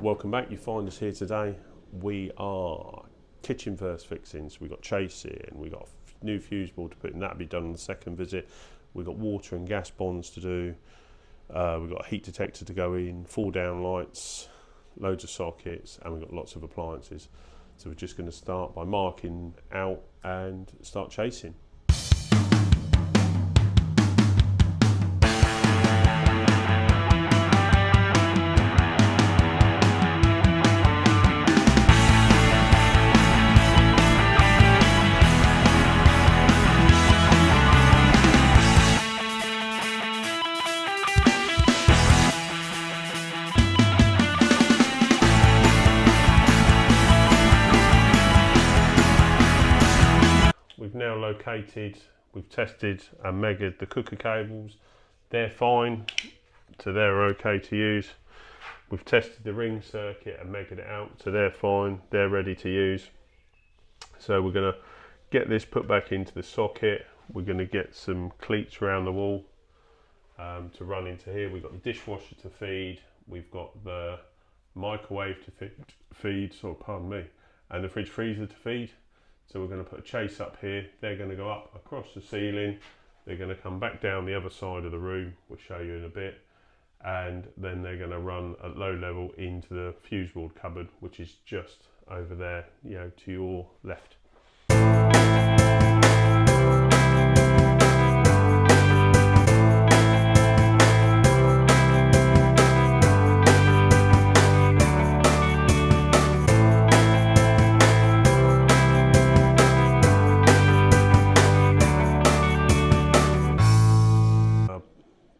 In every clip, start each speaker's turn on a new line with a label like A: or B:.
A: Welcome back. You find us here today. We are kitchen first fixings. We've got chasing, we've got a new fuse board to put in, that'll be done on the second visit. We've got water and gas bonds to do. We've got a heat detector to go in, 4 down lights, loads of sockets, and we've got lots of appliances. So we're just going to start by marking out and start chasing. We've now located, we've tested and measured the cooker cables. They're fine, so they're okay to use. We've tested the ring circuit and measured it out, so they're fine, they're ready to use. So we're going to get this put back into the socket. We're going to get some cleats around the wall to run into here. We've got the dishwasher to feed, we've got the microwave to feed, pardon me, and the fridge freezer to feed. So we're going to put a chase up here. They're going to go up across the ceiling. They're going to come back down the other side of the room. We'll show you in a bit. And then they're going to run at low level into the fuse board cupboard, which is just over there, to your left.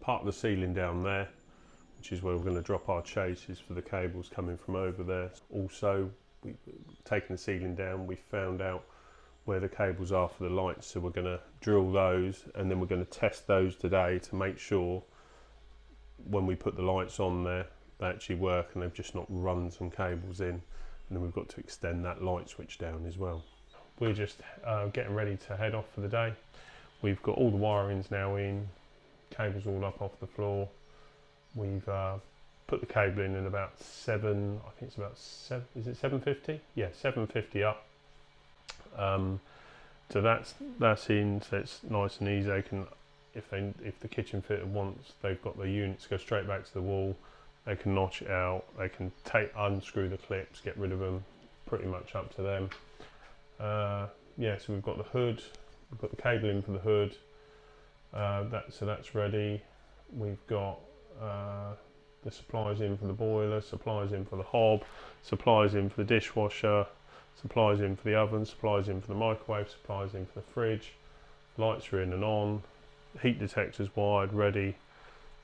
A: Part of the ceiling down there, which is where we're going to drop our chases for the cables coming from over there. Also, we've taken the ceiling down, we found out where the cables are for the lights, so we're going to drill those and then we're going to test those today to make sure when we put the lights on there they actually work and they've just not run some cables in, and then we've got to extend that light switch down as well. We're just getting ready to head off for the day. We've got all the wirings now in, cables all up off the floor. We've put the cable in about 7, I think it's about 7, is it 750? Yeah, 750 up. So that's in, so it's nice and easy. They can, if the kitchen fitter wants, they've got the units go straight back to the wall. They can notch it out. They can unscrew the clips, get rid of them. Pretty much up to them. Yeah, so we've got the hood. We've got the cable in for the hood. So that's ready. We've got the supplies in for the boiler, supplies in for the hob, supplies in for the dishwasher, supplies in for the oven, supplies in for the microwave, supplies in for the fridge. Lights are in and on. Heat detectors wired, ready.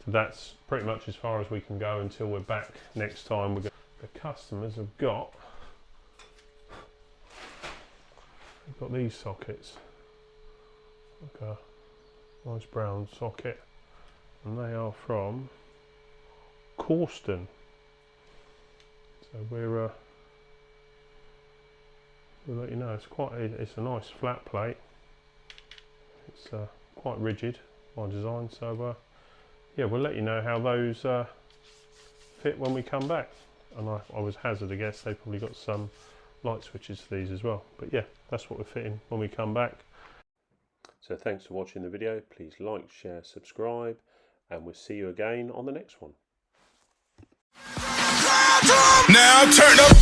A: So that's pretty much as far as we can go until we're back next time. The customers have got these sockets. Okay. Nice brown socket, and they are from Corston. So we'll let you know. It's a nice flat plate. It's quite rigid by design. So yeah, we'll let you know how those fit when we come back. And I was hazard a guess they've probably got some light switches for these as well. But yeah, that's what we're fitting when we come back. So thanks for watching the video. Please like, share, subscribe, and we'll see you again on the next one.
B: Now turn up.